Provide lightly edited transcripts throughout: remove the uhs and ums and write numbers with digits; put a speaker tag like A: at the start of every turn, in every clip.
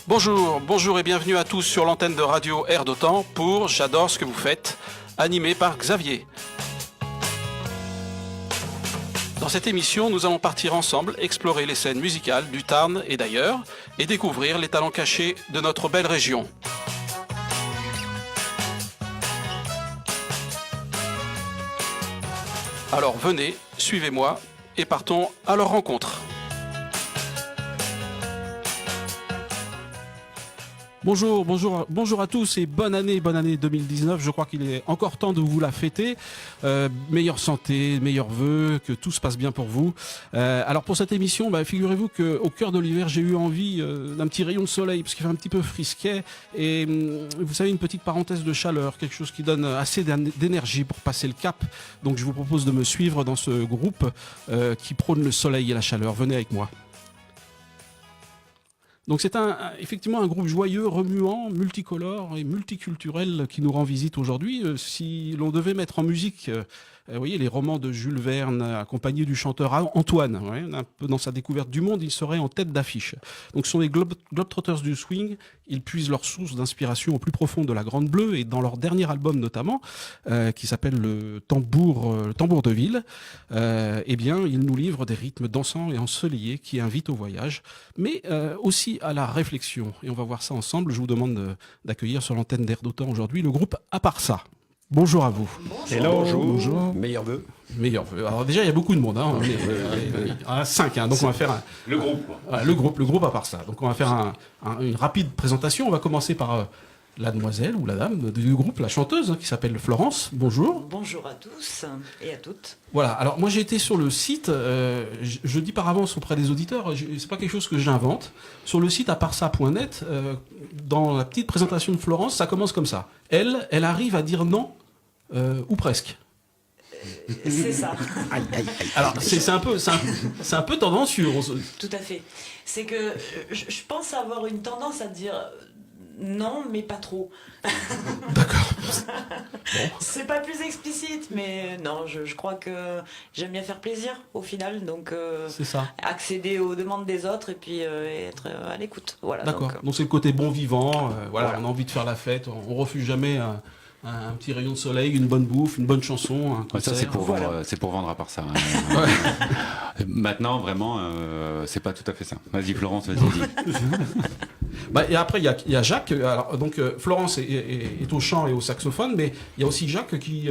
A: Bonjour et bienvenue à tous sur l'antenne de Radio Air d'Otan pour J'adore ce que vous faites, animé par Xavier. Dans cette émission, nous allons partir ensemble explorer les scènes musicales du Tarn et d'ailleurs et découvrir les talents cachés de notre belle région. Alors venez, suivez-moi et partons à leur rencontre. Bonjour à tous et bonne année 2019. Je crois qu'il est encore temps de vous la fêter. Meilleure santé, meilleurs vœux, que tout se passe bien pour vous. Alors pour cette émission, figurez-vous qu'au cœur de l'hiver, j'ai eu envie d'un petit rayon de soleil parce qu'il fait un petit peu frisquet. Et vous savez, une petite parenthèse de chaleur, quelque chose qui donne assez d'énergie pour passer le cap. Donc je vous propose de me suivre dans ce groupe qui prône le soleil et la chaleur. Venez avec moi. Donc c'est effectivement un groupe joyeux, remuant, multicolore et multiculturel qui nous rend visite aujourd'hui. Si l'on devait mettre en musique, vous voyez, les romans de Jules Verne, accompagnés du chanteur Antoine, ouais, un peu dans sa découverte du monde, il serait en tête d'affiche. Donc ce sont les Globetrotters du swing. Ils puisent leur source d'inspiration au plus profond de la Grande Bleue et dans leur dernier album notamment, qui s'appelle le Tambour de Ville, eh bien ils nous livrent des rythmes dansants et ensoleillés qui invitent au voyage, mais aussi à la réflexion. Et on va voir ça ensemble. Je vous demande d'accueillir sur l'antenne d'Air d'Otan aujourd'hui le groupe À part ça. Bonjour à vous.
B: Bonjour. Meilleurs vœux.
A: Alors déjà, il y a beaucoup de monde. Hein. On est 5, hein, donc on va faire
B: le groupe.
A: Le groupe À part ça. Donc on va faire une rapide présentation. On va commencer par la demoiselle ou la dame du groupe, la chanteuse, qui s'appelle Florence. Bonjour.
C: Bonjour à tous et à toutes.
A: Voilà, alors moi j'ai été sur le site, je dis par avance auprès des auditeurs, c'est pas quelque chose que j'invente. Sur le site aparsa.net, dans la petite présentation de Florence, ça commence comme ça. Elle arrive à dire non, ou presque.
C: C'est ça.
A: Alors c'est un peu tendancieux.
C: Tout à fait. C'est que je pense avoir une tendance à dire non, mais pas trop.
A: D'accord.
C: Bon. C'est pas plus explicite, mais non, je crois que j'aime bien faire plaisir au final, donc
A: c'est ça.
C: Accéder aux demandes des autres et puis être à l'écoute. Voilà.
A: D'accord. Donc c'est le côté bon vivant. Voilà, on a envie de faire la fête, on refuse jamais un petit rayon de soleil, une bonne bouffe, une bonne chanson, un concert.
B: Ça c'est pour vendre à part ça. Hein. Ouais. Maintenant vraiment c'est pas tout à fait ça. Vas-y Florence, vas-y.
A: Et après il y a Jacques. Alors donc Florence est au chant et au saxophone, mais il y a aussi Jacques qui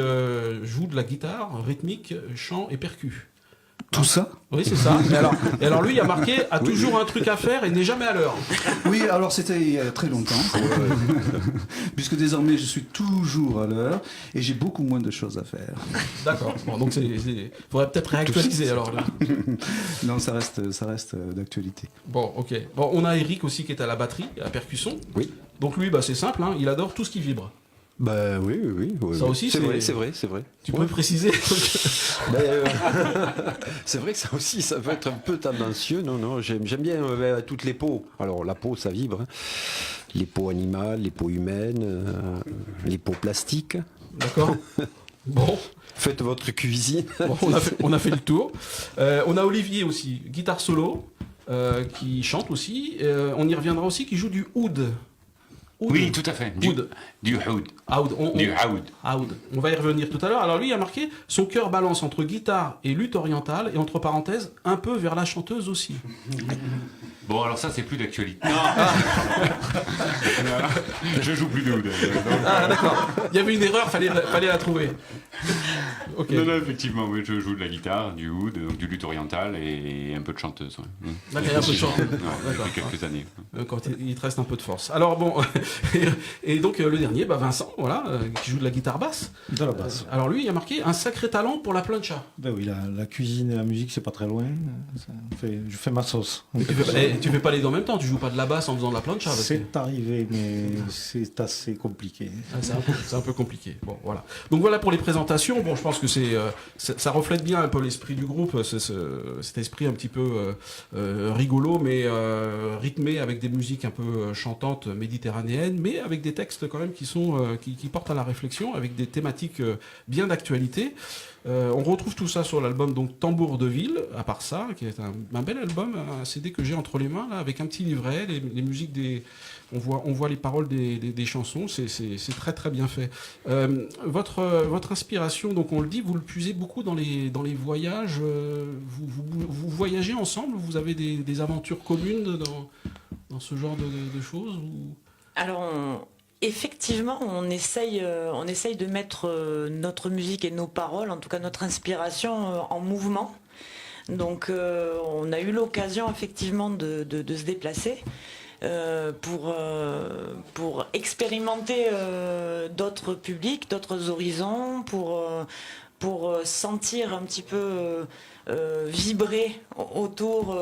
A: joue de la guitare rythmique, chant et percu.
D: Tout ça ?
A: Oui, c'est ça. Et alors lui, il a marqué « a toujours un truc à faire et n'est jamais à l'heure ».
D: Oui, alors c'était il y a très longtemps. Puisque désormais, je suis toujours à l'heure et j'ai beaucoup moins de choses à faire.
A: D'accord. Bon, donc il faudrait peut-être réactualiser alors. Là.
D: Non, ça reste d'actualité.
A: Bon, ok. Bon, on a Eric aussi qui est à la batterie, à la percussion.
B: Oui.
A: Donc lui, c'est simple, hein, il adore tout ce qui vibre.
B: Oui.
A: Ça aussi,
B: c'est vrai.
A: Tu peux préciser?
B: C'est vrai que ça aussi, ça peut être un peu tendancieux. Non, j'aime bien toutes les peaux. Alors la peau, ça vibre. Hein. Les peaux animales, les peaux humaines, les peaux plastiques.
A: D'accord. Bon.
B: Faites votre cuisine.
A: Bon, on a fait le tour. On a Olivier aussi, guitare solo, qui chante aussi. On y reviendra aussi, qui joue du oud.
B: Oui, tout à fait. Du oud. Du oud.
A: On va y revenir tout à l'heure. Alors lui, il a marqué « Son cœur balance entre guitare et lutte orientale, et entre parenthèses, un peu vers la chanteuse aussi. »
B: Bon, alors ça, c'est plus d'actualité. Non. Je joue plus de oud.
A: D'accord. Il y avait une erreur, fallait la trouver. Okay.
B: Non, effectivement, oui, je joue de la guitare, du oud, du luth oriental et un peu de chanteuse. Ouais.
A: D'accord, un peu de chanteuse.
B: Depuis quelques années.
A: Quand il te reste un peu de force. Alors bon, et donc le dernier, Vincent, voilà, qui joue de la guitare basse.
E: De la basse.
A: Alors lui, il a marqué un sacré talent pour la plancha.
E: Ben oui, la cuisine et la musique, c'est pas très loin. Je fais ma sauce.
A: Tu fais pas les deux en même temps, tu joues pas de la basse en faisant de la plancha.
E: C'est arrivé, mais c'est assez compliqué.
A: C'est un peu compliqué. Bon, voilà. Donc voilà pour les présentations. Bon, je pense pense que ça reflète bien un peu l'esprit du groupe, cet esprit un petit peu rigolo, mais rythmé avec des musiques un peu chantantes méditerranéennes, mais avec des textes quand même qui portent à la réflexion, avec des thématiques bien d'actualité. On retrouve tout ça sur l'album donc Tambour de Ville, à part ça, qui est un bel album, un CD que j'ai entre les mains là, avec un petit livret, les musiques on voit les paroles des chansons, c'est très très bien fait. Votre inspiration, donc on le dit, vous le puisez beaucoup dans les voyages. Vous voyagez ensemble, vous avez des aventures communes dans ce genre de choses ou...
C: Alors, effectivement, on essaye de mettre notre musique et nos paroles, en tout cas notre inspiration, en mouvement. Donc, on a eu l'occasion effectivement de se déplacer pour expérimenter d'autres publics, d'autres horizons, pour sentir un petit peu vibrer autour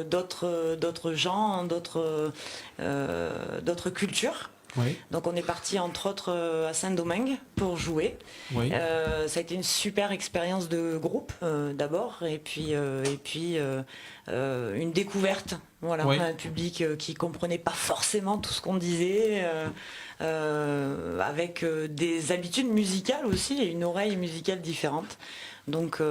C: d'autres gens, d'autres cultures.
A: Oui.
C: Donc on est parti entre autres à Saint-Domingue pour jouer.
A: Oui.
C: Ça a été une super expérience de groupe d'abord et puis une découverte. Voilà,
A: Oui.
C: un public qui comprenait pas forcément tout ce qu'on disait, avec des habitudes musicales aussi et une oreille musicale différente. Donc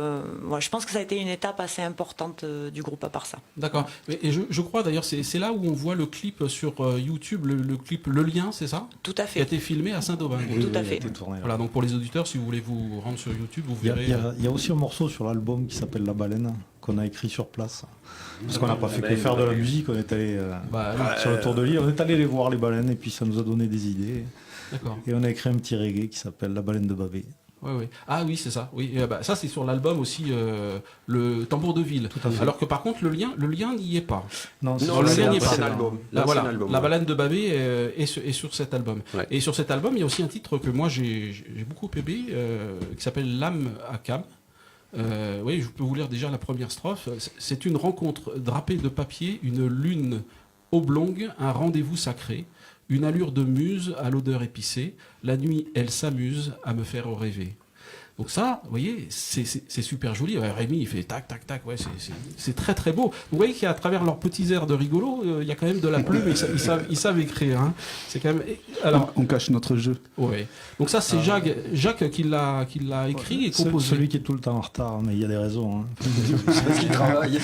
C: moi, je pense que ça a été une étape assez importante du groupe à part ça.
A: D'accord. Et je crois d'ailleurs, c'est là où on voit le clip sur YouTube, le clip Le Lien, c'est ça?
C: Tout à
A: Qui a
C: fait.
A: été filmé à Saint-Domingue.
C: Tout à
E: il a
C: fait.
E: été tourné, là.
A: Voilà, donc pour les auditeurs, si vous voulez vous rendre sur YouTube, vous
E: Il y a-
A: verrez.
E: il y a aussi un morceau sur l'album qui s'appelle La Baleine, qu'on a écrit sur place. Parce qu'on n'a pas fait que faire de la musique, on est allé
A: Bah, oui,
E: sur le tour de l'île, on est allé les voir les baleines et puis ça nous a donné des idées.
A: d'accord.
E: Et on a écrit un petit reggae qui s'appelle La Baleine de Babé.
A: Ouais, ouais. Ah oui, c'est ça. Oui, ça c'est sur l'album aussi, le Tambour de Ville.
E: à fait.
A: Alors que par contre, le lien n'y est pas.
E: Non,
B: Non,
A: le
B: c'est
A: lien n'y est pas.
B: l'ancien album.
A: Là, voilà,
B: L'ancien album,
A: La
B: ouais.
A: Baleine de Babé est sur cet album.
B: Ouais.
A: Et sur cet album, il y a aussi un titre que moi j'ai beaucoup aimé, qui s'appelle L'âme à Cam. Oui, je peux vous lire déjà la première strophe. C'est une rencontre drapée de papier, une lune oblongue, un rendez-vous sacré, une allure de muse à l'odeur épicée. La nuit, elle s'amuse à me faire rêver. Donc ça, vous voyez, c'est super joli. Ouais, Rémi, il fait tac, tac, tac. Ouais, c'est très, très beau. Vous voyez qu'à travers leurs petits airs de rigolo, il y a quand même de la plume et ils savent écrire. Hein. C'est quand même. Alors,
D: On cache notre jeu.
A: ouais. Donc ça, c'est Jacques qui l'a écrit et composé.
E: Celui qui est tout le temps en retard, mais il y a des raisons. Hein.
B: C'est parce qu'il travaille.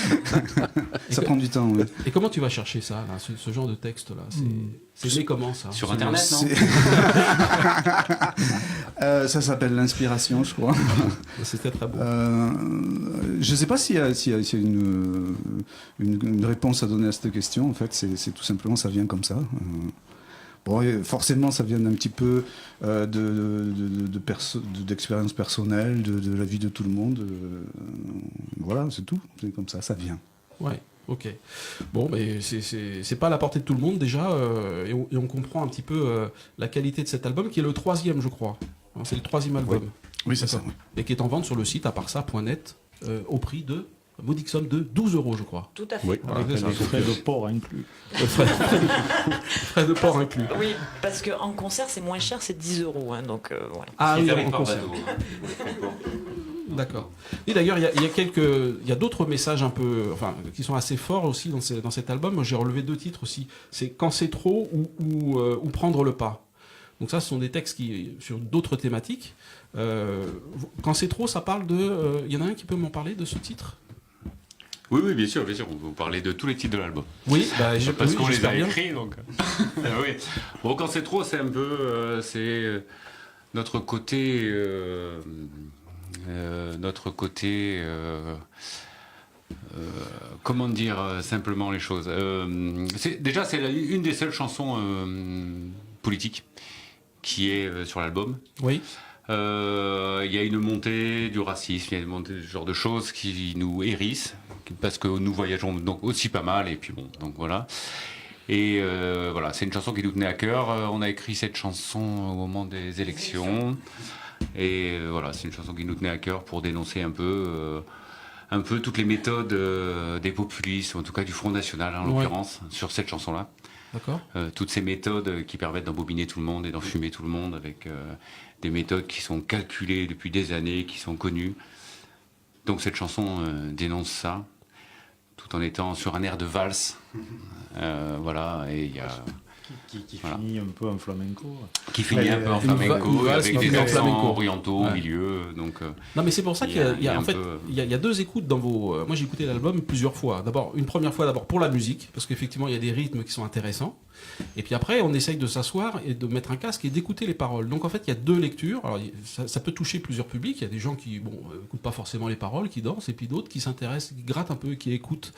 D: Ça prend du temps. Oui.
A: Et comment tu vas chercher ça, là, ce genre de texte-là? C'est né comment ça?
F: Sur Internet, non?
D: Ça s'appelle l'inspiration, je crois.
A: C'était très beau.
D: Je ne sais pas s'il y a une réponse à donner à cette question. En fait, c'est tout simplement, ça vient comme ça. Bon, et forcément, ça vient d'un petit peu d'expérience personnelle, de la vie de tout le monde. Voilà, c'est tout. C'est comme ça vient.
A: Ouais. Ok. Bon, mais c'est pas à la portée de tout le monde déjà, et on comprend un petit peu la qualité de cet album, qui est le 3e, je crois. Hein, c'est le 3e album.
D: Oui, c'est ça.
A: D'accord. Et qui est en vente sur le site aparsa.net au prix de modique somme de 12 €, je crois.
C: Tout à fait.
B: Oui.
A: Voilà,
E: Avec
A: c'est
E: les
A: ça.
E: frais de port inclus.
A: Frais de port inclus.
C: Oui, parce qu'en concert, c'est moins cher, c'est 10 €. Hein, donc voilà.
A: Ah oui,
F: Avec
A: en
F: par
A: concert.
F: bateau, hein.
A: D'accord. Et d'ailleurs, il y a d'autres messages un peu, enfin, qui sont assez forts aussi dans cet album. Moi, j'ai relevé 2 titres aussi. C'est Quand c'est trop ou Prendre le pas. Donc ça, ce sont des textes sur d'autres thématiques. Quand c'est trop, ça parle de. Il y en a un qui peut m'en parler de ce titre?
F: Oui, oui, bien sûr, bien sûr. On vous parler de tous les titres de l'album.
A: Oui,
F: Parce qu'on les
A: j'espère
F: a
A: bien.
F: écrits, donc. Oui. Bon, quand c'est trop, c'est un peu, c'est notre côté, comment dire simplement les choses. Déjà, c'est une des seules chansons politiques qui est sur l'album.
A: Oui.
F: Il y a une montée du racisme, il y a une montée de ce genre de choses qui nous hérissent, parce que nous voyageons donc aussi pas mal, et puis bon, donc voilà. Et voilà, c'est une chanson qui nous tenait à cœur. On a écrit cette chanson au moment des élections, et voilà, c'est une chanson qui nous tenait à cœur pour dénoncer un peu toutes les méthodes des populistes, ou en tout cas du Front National en
A: Ouais.
F: l'occurrence, sur cette chanson-là.
A: D'accord.
F: Toutes ces méthodes qui permettent d'embobiner tout le monde et d'enfumer tout le monde avec des méthodes qui sont calculées depuis des années, qui sont connues. Donc cette chanson dénonce ça, tout en étant sur un air de valse. Voilà, et il y a...
E: Qui
F: Voilà.
E: finit un peu en flamenco.
F: Qui finit un peu en
A: une
F: flamenco,
A: valse
F: avec
A: qui
F: des
A: finit en
F: accents
A: flamenco.
F: orientaux au
A: Ouais.
F: milieu. Donc,
A: Non, mais c'est pour ça
F: Il
A: qu'il y a,
F: un
A: en fait,
F: peu-
A: il y a deux écoutes dans vos. Moi, j'ai écouté l'album plusieurs fois. D'abord, une première fois, d'abord pour la musique, parce qu'effectivement, il y a des rythmes qui sont intéressants. Et puis après, on essaye de s'asseoir et de mettre un casque et d'écouter les paroles. Donc en fait, il y a deux lectures. Alors, ça peut toucher plusieurs publics. Il y a des gens qui, écoutent pas forcément les paroles, qui dansent, et puis d'autres qui s'intéressent, qui grattent un peu, qui écoutent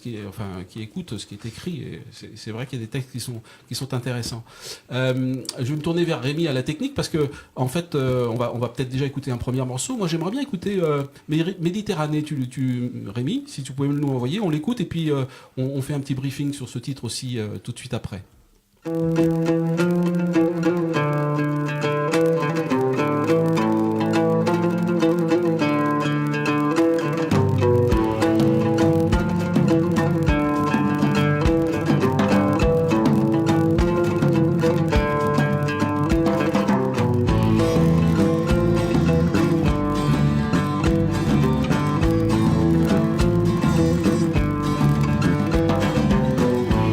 A: qui écoutent ce qui est écrit. Et c'est vrai qu'il y a des textes qui sont intéressants. Je vais me tourner vers Rémi à la technique parce que en fait, on va peut-être déjà écouter un premier morceau. Moi, j'aimerais bien écouter Méditerranée. Rémi, si tu pouvais nous envoyer, on l'écoute et puis on fait un petit briefing sur ce titre aussi tout de suite après.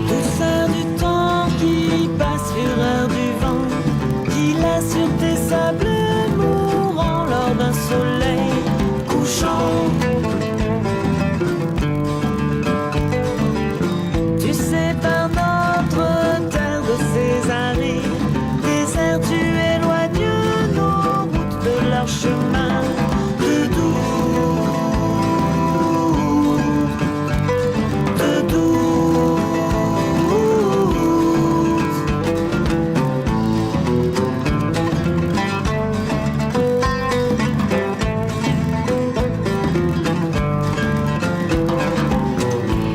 G: Douceur du temps qui passe, fureur du vent qui laisse sur tes sables mourants lors d'un soleil couchant. Tu sépares notre terre de ses arides déserts, tu éloignes nos routes de leur chemin de doux, de doux.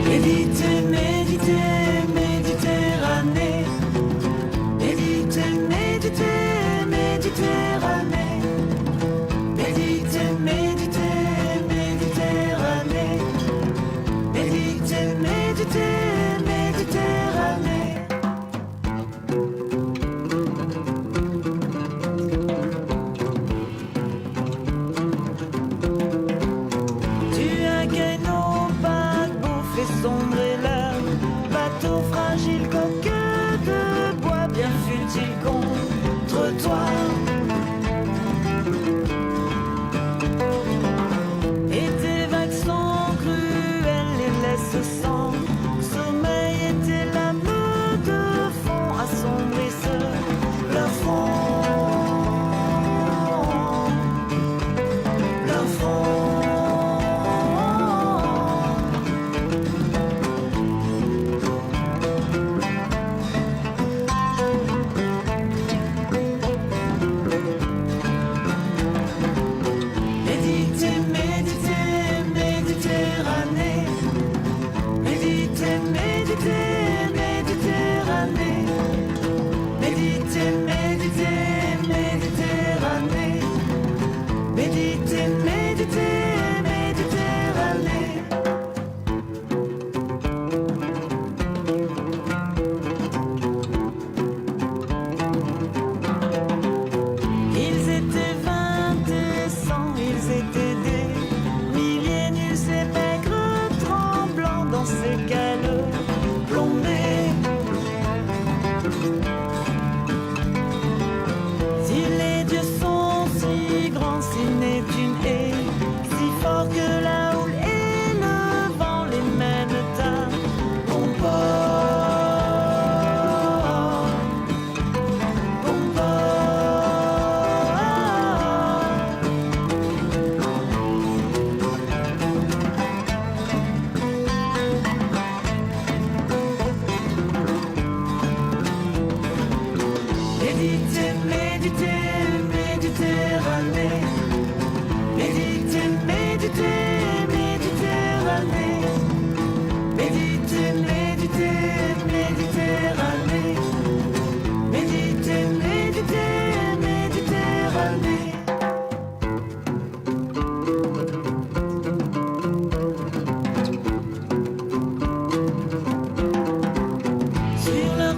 G: Méditer, méditer, Méditerranée. Méditer, méditer, Méditerranée. Méditer, méditer, Méditerranée. Méditer, méditer, Méditerranée. Tu accueilles nos paquebots, fais sombrer leur bateau fragile, coque de bois, bien fut-il contre toi. Et tes vagues sont cruelles, les laissent sans sommeil, et tes lames de fond assombrissent leur front. Leur front. Méditer, méditer, Méditerranée. Méditer, méditer, Méditerranée. Méditer, méditer, Méditerranée. Méditer, méditer, Méditerranée. Ils étaient 20 et 100, ils étaient des milliers, nus et maigres, tremblants dans ces cales plombées. Si les dieux sont si grands, s'il n'est qu'une haie, si fort que la houle et le vent les mènent à bon port, bon port. Méditer, méditer, Méditerranée. Méditer, méditer, Méditerranée. Méditer, méditer, Méditerranée. Méditer, méditer, Méditerranée. Sur le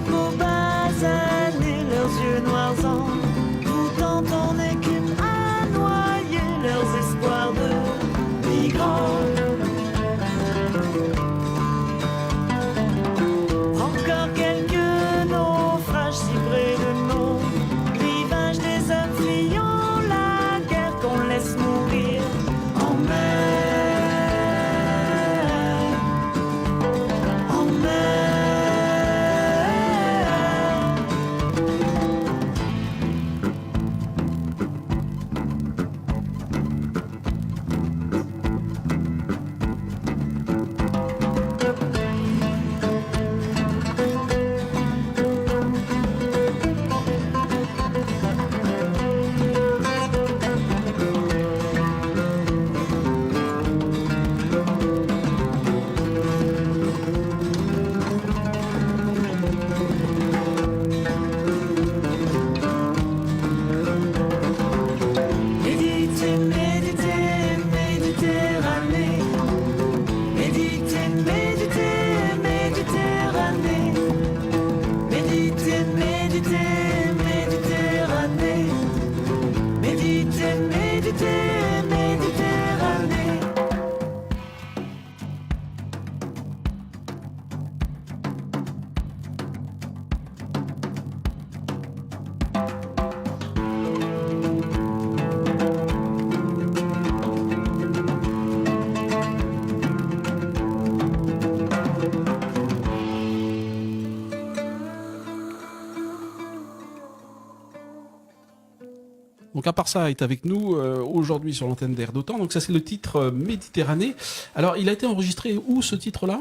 A: Donc à part ça est avec nous aujourd'hui sur l'antenne d'Air d'Otan. Donc ça c'est le titre Méditerranée. Alors il a été enregistré où ce titre-là?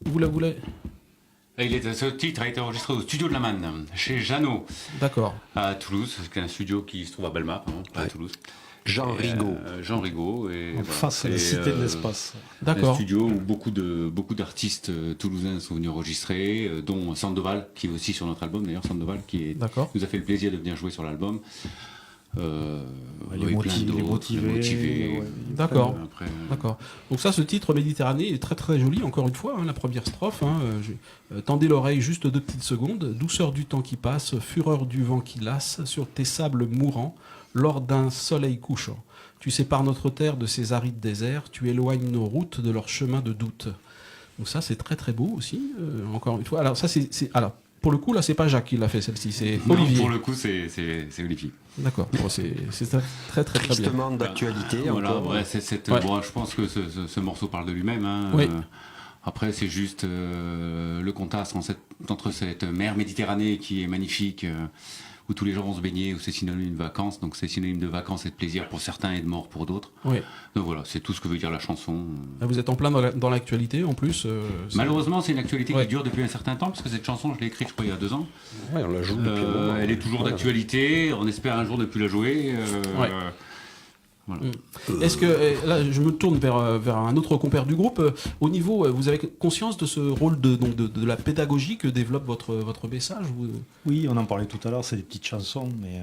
A: Vous l'avez...
F: Ce titre a été enregistré au studio de la Manne, chez Jeannot,
A: D'accord.
F: à Toulouse, c'est un studio qui se trouve à Belmap, pas à Toulouse.
B: Jean Rigaud.
F: Jean Rigaud. Et,
E: En face de la cité de l'espace.
F: Un
A: D'accord.
F: studio où beaucoup d'artistes toulousains sont venus enregistrer, dont Sandoval, qui est aussi sur notre album d'ailleurs, Sandoval,
A: D'accord.
F: nous a fait le plaisir de venir jouer sur l'album.
E: Les motivés. Ouais.
A: D'accord.
F: Après,
A: D'accord. Donc ça, ce titre Méditerranée est très très joli, encore une fois, la première strophe. Tendez l'oreille juste 2 petites secondes. Douceur du temps qui passe, fureur du vent qui lasse, sur tes sables mourants, lors d'un soleil couchant. Tu sépares notre terre de ces arides déserts, tu éloignes nos routes de leur chemin de doute. Donc ça, c'est très très beau aussi, encore une fois. Alors ça, alors, pour le coup, là, c'est pas Jacques qui l'a fait, celle-ci, c'est
F: non,
A: Olivier.
F: pour le coup, c'est Olivier.
A: D'accord. Bon, c'est très très bien.
B: Tristement d'actualité.
F: Voilà,
B: encore.
F: ouais,
A: Ouais.
F: bon, je pense que ce morceau parle de lui-même.
A: Oui.
F: Après, c'est juste le contraste entre cette mer Méditerranée qui est magnifique, où tous les gens vont se baigner, où c'est synonyme de vacances. Donc c'est synonyme de vacances et de plaisir pour certains et de mort pour d'autres.
A: Oui.
F: Donc voilà, c'est tout ce que veut dire la chanson.
A: Vous êtes en plein dans l'actualité en plus.
F: Malheureusement, c'est une actualité
A: Ouais.
F: qui dure depuis un certain temps, parce que cette chanson, je l'ai écrite, je crois, il y a 2 ans.
B: Ouais, on la joue depuis un moment.
F: Elle est toujours
B: Voilà.
F: d'actualité. On espère un jour ne plus la jouer.
A: Ouais.
F: Voilà.
A: Est-ce que, là, je me tourne vers un autre compère du groupe. Au niveau, vous avez conscience de ce rôle de la pédagogie que développe votre message
E: Oui, on en parlait tout à l'heure, c'est des petites chansons, mais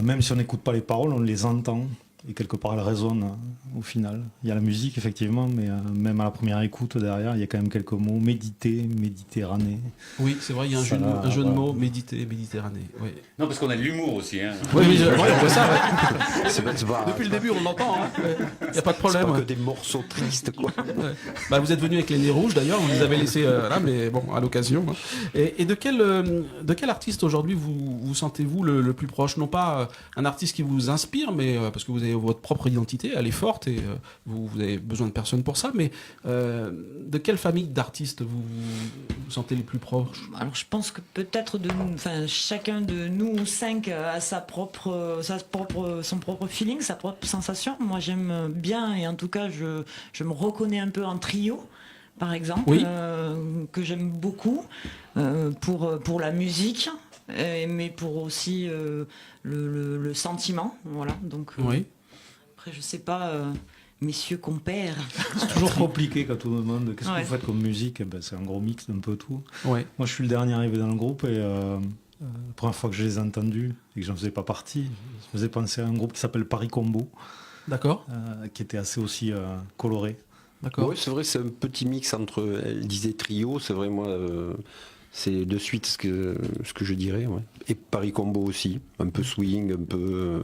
E: même si on n'écoute pas les paroles, on les entend. Et quelque part, elles résonnent au final. Il y a la musique, effectivement, mais même à la première écoute, derrière, il y a quand même quelques mots. Méditer, Méditerranée.
A: Oui, c'est vrai, il y a un
E: Ça
A: jeu,
E: va,
A: un jeu de
E: voilà.
A: mots, méditer, Méditerranée. Oui,
F: Non, parce qu'on a de l'humour aussi. Hein.
A: oui, on voit ça. Ouais.
B: C'est pas-
A: Depuis le début, on l'entend. Il n'y a pas de
B: c'est
A: problème.
B: pas que des morceaux tristes, quoi.
A: Ouais. Bah, vous êtes venu avec les nez rouges d'ailleurs, vous les avez laissés là, mais bon, à l'occasion. Et de quel artiste aujourd'hui vous sentez-vous le plus proche? Non pas un artiste qui vous inspire, mais parce que vous avez votre propre identité, elle est forte et vous avez besoin de personne pour ça, mais de quelle famille d'artistes vous sentez les plus proches?
C: Alors je pense que peut-être chacun de nous 5 a son propre feeling, sa propre sensation. Moi j'aime bien, et en tout cas je me reconnais un peu en trio, par exemple,
A: Oui.
C: que j'aime beaucoup pour la musique, mais pour aussi le sentiment. Voilà, donc
A: Oui.
C: après je sais pas, messieurs compères.
E: C'est toujours compliqué quand on nous demande qu'est-ce que
C: Ouais.
E: vous faites comme musique. Eh ben, c'est un gros mix d'un peu tout.
A: Ouais.
E: Moi, je suis le dernier arrivé dans le groupe et la première fois que je les ai entendus et que j'en faisais pas partie, ça me faisait penser à un groupe qui s'appelle Paris Combo,
A: D'accord.
E: qui était assez aussi coloré.
A: D'accord.
B: Ouais, c'est vrai, c'est un petit mix entre. Elle disait trio, c'est vrai, moi. C'est de suite ce que je dirais. Ouais. Et Paris Combo aussi. Un peu swing, un peu.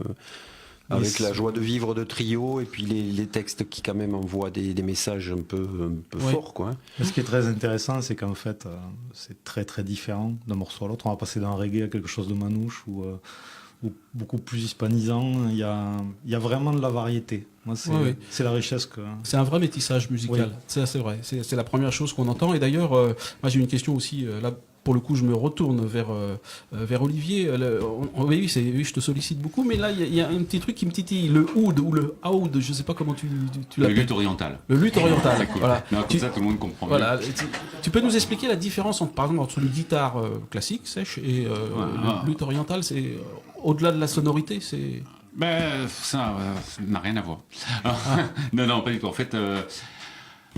B: Avec la joie de vivre de trio et puis les textes qui quand même envoient des messages un peu
A: Ouais.
B: forts, quoi.
E: Mais ce qui est très intéressant, c'est qu'en fait, c'est très très différent d'un morceau à l'autre. On va passer d'un reggae à quelque chose de manouche ou beaucoup plus hispanisant. Il y a vraiment de la variété. Moi, c'est la richesse que.
A: C'est un vrai métissage musical,
E: Oui.
A: ça c'est vrai. C'est la première chose qu'on entend. Et d'ailleurs, moi j'ai une question aussi. Là, pour le coup, je me retourne vers Olivier. Oui, je te sollicite beaucoup, mais là, il y a un petit truc qui me titille. Le oud ou le oud, je sais pas comment tu
F: Le
A: l'appelles.
F: lutte oriental.
A: Le luth oriental.
F: C'est cool.
A: Voilà.
F: Non, comme ça, tout le monde comprend.
A: Voilà. Tu peux nous expliquer la différence par exemple entre une guitare classique, sèche, et le luth oriental, c'est au-delà de la sonorité, c'est.
F: Ben, ça n'a rien à voir. Non, pas du tout. En fait,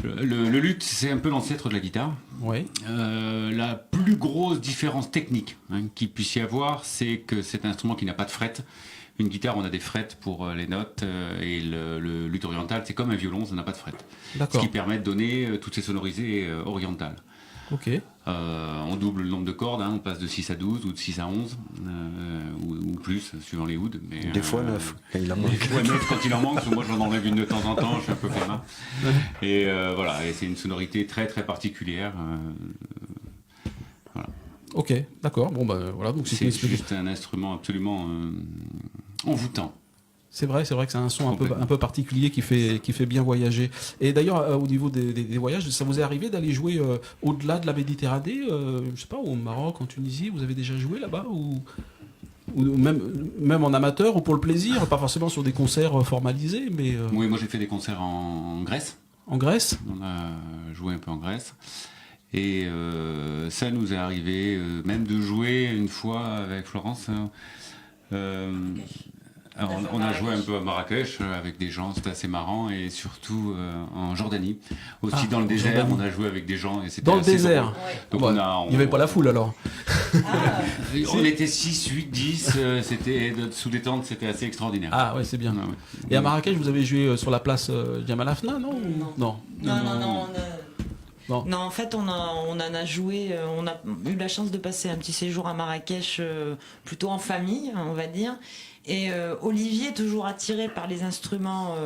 F: le luth, c'est un peu l'ancêtre de la guitare.
A: Ouais.
F: La plus grosse différence technique qu'il puisse y avoir, c'est que c'est un instrument qui n'a pas de frettes. Une guitare, on a des frettes pour les notes, et le luth oriental, c'est comme un violon, ça n'a pas de frettes. Ce
A: D'accord.
F: qui permet de donner toutes ces sonorisées orientales.
A: Ok.
F: On double le nombre de cordes, on passe de 6 à 12 ou de 6 à 11, ou plus, suivant les ouds. Mais,
B: Des fois 9, quand il en
F: des
B: manque.
F: fois 9 quand il en manque, parce que moi j'en enlève une de temps en temps, je suis un peu flemmard. Et voilà, et c'est une sonorité très très particulière.
A: Ok, d'accord. Bon, bah voilà. Donc
F: C'est juste un instrument absolument envoûtant.
A: C'est vrai que c'est un son
F: Complètement.
A: un peu particulier qui fait bien voyager. Et d'ailleurs, au niveau des voyages, ça vous est arrivé d'aller jouer au-delà de la Méditerranée, je sais pas, au Maroc, en Tunisie, vous avez déjà joué là-bas ou Ou même en amateur ou pour le plaisir, pas forcément sur des concerts formalisés, mais
F: Oui, moi j'ai fait des concerts en Grèce.
A: en Grèce.
F: On a joué un peu en Grèce. Et ça nous est arrivé même de jouer une fois avec Florence. Alors, on a joué un peu à Marrakech avec des gens, c'était assez marrant, et surtout en Jordanie. Aussi dans le désert,
A: Jordanie.
F: on a joué avec des gens et c'était
A: Dans le
F: assez
A: désert.
F: drôle. Donc
A: Ouais. Il n'y avait pas la foule alors.
F: On était 6, 8, 10, c'était sous des tentes, c'était assez extraordinaire.
A: Ah ouais, c'est bien.
F: Ah ouais.
A: Et à Marrakech, vous avez joué sur la place Jamal Afna, non? Non. Non.
C: Non, en fait, on en a joué, on a eu la chance de passer un petit séjour à Marrakech plutôt en famille, on va dire. Et Olivier, toujours attiré par les instruments,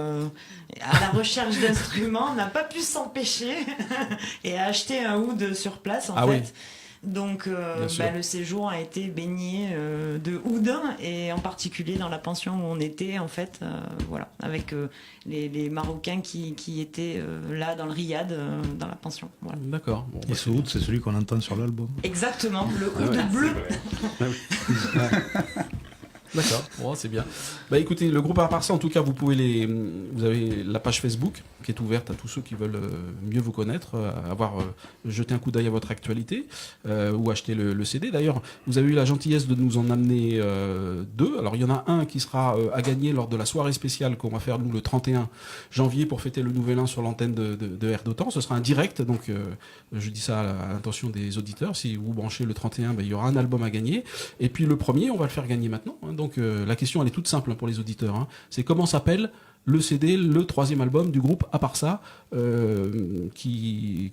C: à la recherche d'instruments, n'a pas pu s'empêcher et a acheté un oud sur place, en fait.
A: Oui.
C: Donc
A: sûr.
C: le séjour a été baigné de oud, et en particulier dans la pension où on était, en fait, voilà, avec les Marocains qui étaient là dans le riad, dans la pension. Voilà.
A: D'accord. Bon,
E: Et ce oud, c'est celui qu'on entend sur l'album.
C: Exactement, le oud bleu.
A: D'accord, bon, c'est bien. Bah écoutez, le groupe à part ça, en tout cas, vous avez la page Facebook qui est ouverte à tous ceux qui veulent mieux vous connaître, jeter un coup d'œil à votre actualité ou acheter le CD. D'ailleurs, vous avez eu la gentillesse de nous en amener 2. Alors il y en a un qui sera à gagner lors de la soirée spéciale qu'on va faire nous le 31 janvier pour fêter le Nouvel An sur l'antenne de Air d'Otan. Ce sera un direct, donc je dis ça à l'intention des auditeurs. Si vous branchez le 31, il y aura un album à gagner. Et puis le premier, on va le faire gagner maintenant. Donc la question, elle est toute simple pour les auditeurs. C'est comment s'appelle le CD, le 3e album du groupe à part ça,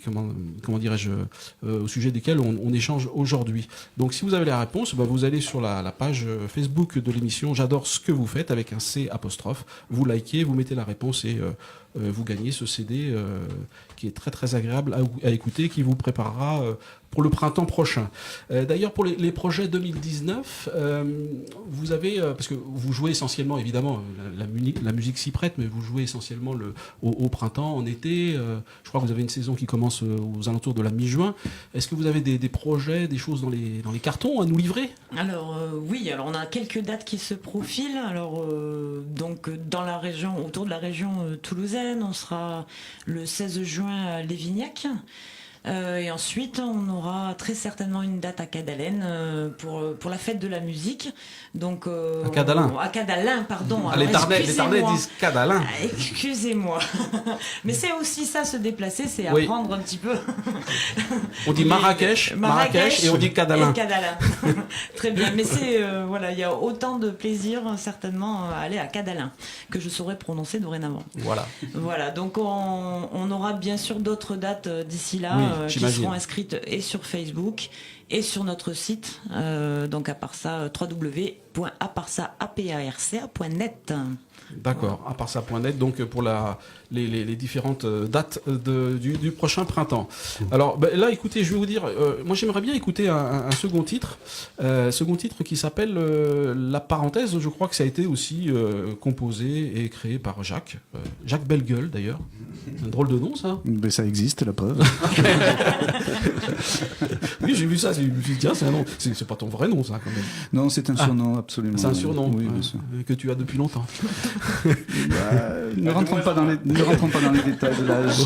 A: comment dirais-je, au sujet desquels on échange aujourd'hui. Donc si vous avez la réponse, vous allez sur la page Facebook de l'émission J'adore ce que vous faites avec un C apostrophe, vous likez, vous mettez la réponse et vous gagnez ce CD qui est très très agréable à écouter, qui vous préparera pour le printemps prochain. D'ailleurs, pour les projets 2019, vous avez, parce que vous jouez essentiellement, évidemment, la musique s'y prête, mais vous jouez essentiellement au printemps, en été. Je crois que vous avez une saison qui commence aux alentours de la mi-juin. Est-ce que vous avez des projets, des choses dans les cartons à nous livrer?
C: Alors oui, alors on a quelques dates qui se profilent. Alors donc dans la région, autour de la région toulousaine, on sera le 16 juin à Lévignac. Et ensuite, on aura très certainement une date à Cadalen pour la fête de la musique. Donc,
A: À Cadalin.
C: À Cadalin, pardon.
A: Ah,
C: Alors,
A: les Tarnais
C: excusez-moi.
A: disent Cadalin.
C: Excusez-moi. Mais c'est aussi ça, se déplacer, c'est
A: Oui.
C: apprendre un petit peu.
A: On dit Marrakech et on dit Cadalin.
C: Et Cadalin. Très bien. Mais c'est, voilà, il y a autant de plaisir, certainement, à aller à Cadalin, que je saurais prononcer dorénavant.
A: Voilà.
C: Voilà, donc on aura bien sûr d'autres dates d'ici là
A: Oui,
C: qui
A: j'imagine.
C: seront inscrites et sur Facebook et sur notre site, donc à part ça, www.aparsa.net.
A: D'accord, à part ça.net, donc pour les différentes dates du prochain printemps. Alors là, écoutez, je vais vous dire, moi j'aimerais bien écouter un second titre qui s'appelle La Parenthèse. Je crois que ça a été aussi composé et créé par Jacques Bellegueule d'ailleurs. C'est un drôle de nom ça.
D: Mais ça existe, la preuve.
A: Oui, j'ai vu ça, je me suis dit, tiens, c'est un nom. C'est pas ton vrai nom ça quand même.
D: Non, c'est un surnom, absolument.
A: C'est un surnom
D: Oui, bien sûr.
A: que tu as depuis longtemps.
D: Ne rentrons pas dans les détails de l'âge.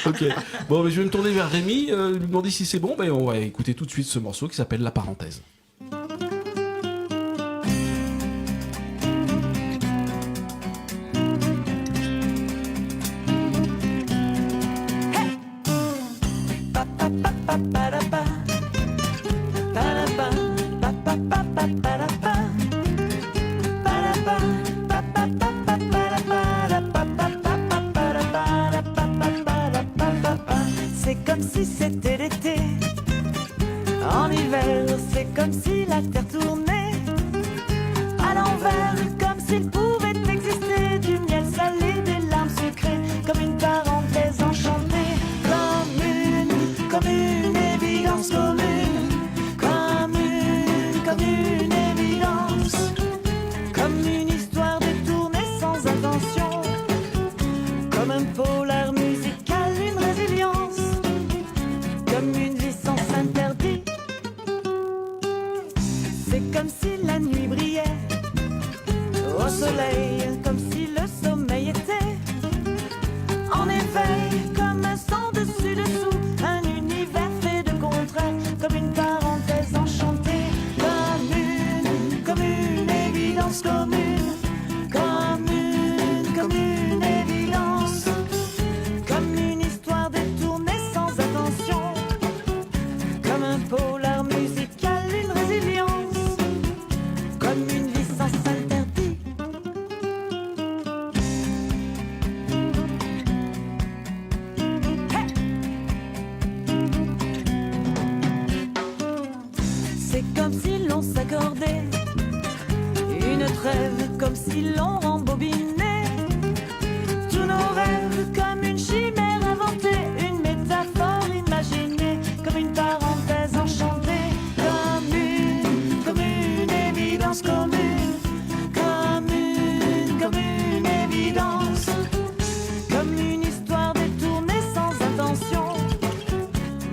A: Ok. Bon, mais je vais me tourner vers Rémi, lui demander si c'est bon. On va écouter tout de suite ce morceau qui s'appelle La Parenthèse.
G: C'est comme si c'était l'été. En hiver, c'est comme si la terre tournait à l'envers, comme s'il pouvait exister du miel salé, des larmes sucrées, comme une parenthèse enchantée, comme une évidence commune, comme une évidence, comme une histoire détournée sans intention, comme un polar musical, une résilience, comme une vie sans interdit. C'est comme si la nuit soleil, comme si le sommeil était en éveil, comme un sang dessus-dessous, un univers fait de contraires, comme une parenthèse enchantée, comme une évidence commune, comme une évidence, comme une histoire détournée sans attention, comme un polar musical, une résilience, comme une licence interdite. C'est comme si l'on s'accordait une trêve, comme si l'on rembobinait tous nos rêves, comme une chimère inventée, une métaphore imaginée, comme une parenthèse enchantée, comme une évidence commune, comme une évidence, comme une histoire détournée sans intention,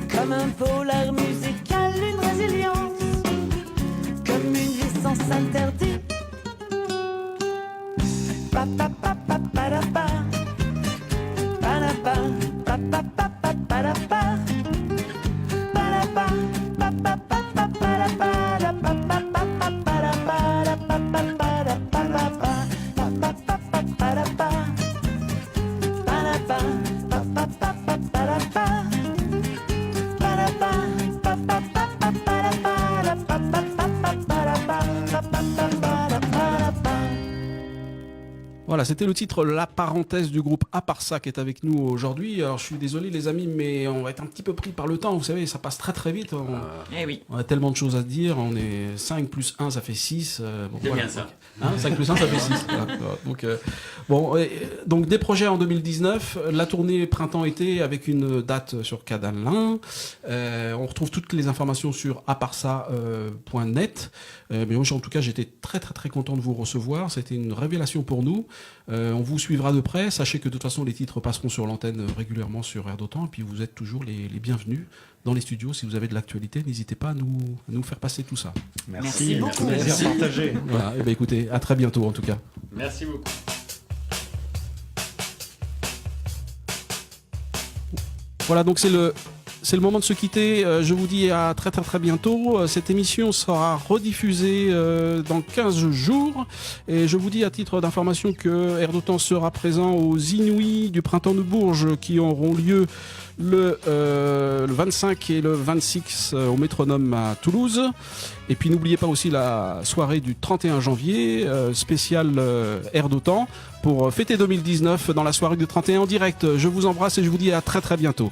G: comme un polar musical, une résilience, comme une licence interdite. Pa pa pa pa pa da pa, pa da pa, pa pa pa pa pa da pa, pa da pa, pa pa pa pa pa da pa, da pa pa pa pa pa da pa, da pa pa pa da pa da pa, pa pa pa pa pa da pa, pa da pa, pa pa pa pa pa da pa, pa da pa, pa pa pa pa pa da pa, da pa pa pa pa pa da pa, da pa pa pa da pa da pa.
A: Voilà, c'était le titre La parenthèse du groupe À part ça qui est avec nous aujourd'hui. Alors je suis désolé les amis, mais on va être un petit peu pris par le temps. Vous savez, ça passe très très vite.
C: Eh oui.
A: On a tellement de choses à dire. On est 5 plus 1, ça fait 6.
F: C'est bien ça.
A: Hein, 5 plus 1, ça fait 6. Voilà. Donc des projets en 2019. La tournée printemps-été avec une date sur Cadalin. On retrouve toutes les informations sur apartsa.net. Mais moi, en tout cas, j'étais très très très content de vous recevoir. C'était une révélation pour nous. On vous suivra de près. Sachez que de toute façon, les titres passeront sur l'antenne régulièrement sur Air d'Otan. Et puis vous êtes toujours les bienvenus dans les studios. Si vous avez de l'actualité, n'hésitez pas à nous faire passer tout ça.
C: Merci beaucoup.
E: Plaisir partagé.
A: Voilà. Et ben écoutez, à très bientôt en tout cas.
F: Merci beaucoup.
A: Voilà, donc c'est le moment de se quitter. Je vous dis à très très très bientôt. Cette émission sera rediffusée dans 15 jours. Et je vous dis à titre d'information que Air d'Otan sera présent aux Inouïs du Printemps de Bourges qui auront lieu le 25 et le 26 au Métronome à Toulouse. Et puis n'oubliez pas aussi la soirée du 31 janvier, spéciale Air d'Otan, pour fêter 2019 dans la soirée du 31 en direct. Je vous embrasse et je vous dis à très très bientôt.